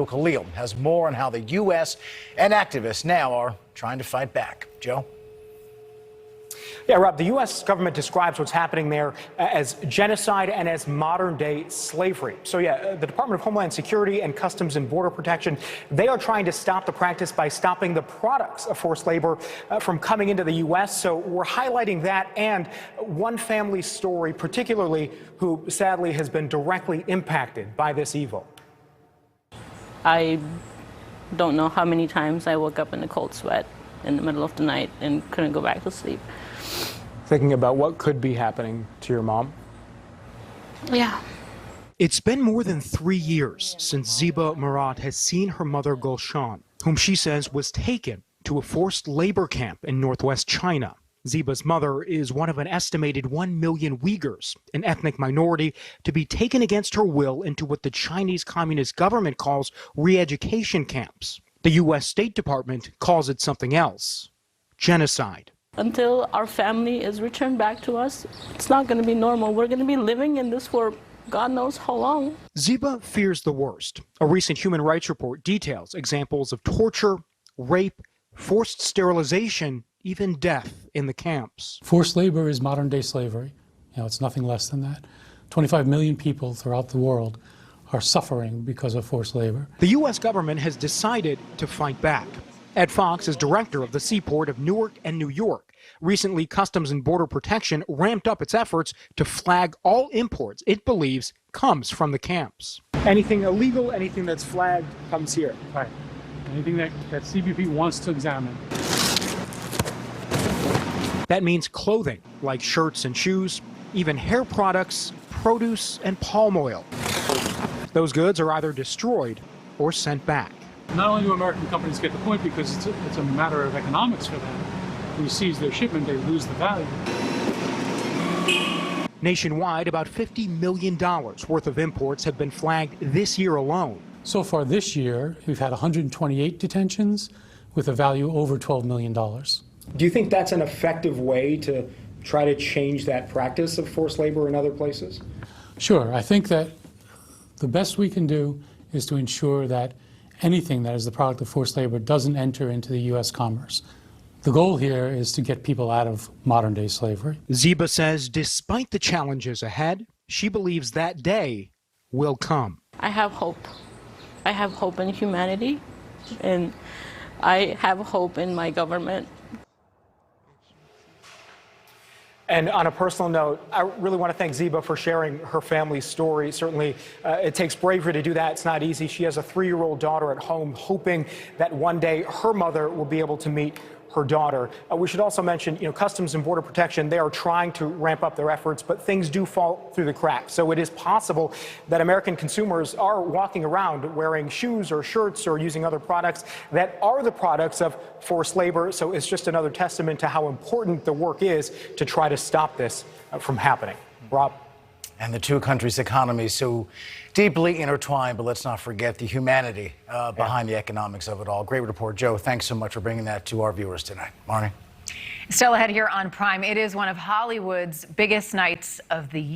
Khalil has more on how the U.S. and activists now are trying to fight back. Joe? Yeah, Rob, the U.S. government describes what's happening there as genocide and as modern-day slavery. So, yeah, the Department of Homeland Security and Customs and Border Protection, they are trying to stop the practice by stopping the products of forced labor from coming into the U.S. So we're highlighting that and one family's story, particularly who sadly has been directly impacted by this evil. I don't know how many times I woke up in a cold sweat in the middle of the night and couldn't go back to sleep. Thinking about what could be happening to your mom? Yeah. It's been more than 3 years since Ziba Murat has seen her mother Gulshan, whom she says was taken to a forced labor camp in northwest China. Ziba's mother is one of an estimated 1 million Uyghurs, an ethnic minority, to be taken against her will into what the Chinese Communist government calls re-education camps. The U.S. State Department calls it something else: genocide. Until our family is returned back to us, it's not going to be normal. We're going to be living in this for God knows how long. Ziba fears the worst. A recent human rights report details examples of torture, rape, forced sterilization, even death in the camps. Forced labor is modern-day slavery. It's nothing less than that. 25 million people throughout the world are suffering because of forced labor. The U.S. government has decided to fight back. Ed Fox is director of the seaport of Newark and New York. Recently, Customs and Border Protection ramped up its efforts to flag all imports it believes comes from the camps. Anything illegal, anything that's flagged comes here. Right. Anything that CBP wants to examine. That means clothing, like shirts and shoes, even hair products, produce, and palm oil. Those goods are either destroyed or sent back. Not only do American companies get the point because it's a matter of economics for them. If we seize their shipment, they lose the value. Nationwide, about $50 million worth of imports have been flagged this year alone. So far this year, we've had 128 detentions with a value over $12 million. Do you think that's an effective way to try to change that practice of forced labor in other places? Sure. I think that the best we can do is to ensure that anything that is the product of forced labor doesn't enter into the U.S. commerce. The goal here is to get people out of modern-day slavery. Ziba says despite the challenges ahead, she believes that day will come. I have hope. I have hope in humanity, and I have hope in my government. And on a personal note, I really want to thank Ziba for sharing her family's story. Certainly, it takes bravery to do that. It's not easy. She has a 3-year-old daughter at home, hoping that one day her mother will be able to meet her daughter. We should also mention, Customs and Border Protection, they are trying to ramp up their efforts, but things do fall through the cracks. So it is possible that American consumers are walking around wearing shoes or shirts or using other products that are the products of forced labor. So it's just another testament to how important the work is to try to stop this from happening. Rob? And the two countries' economies so deeply intertwined, but let's not forget the humanity behind the economics of it all. Great report, Joe. Thanks so much for bringing that to our viewers tonight. Marnie? Still ahead here on Prime, it is one of Hollywood's biggest nights of the year.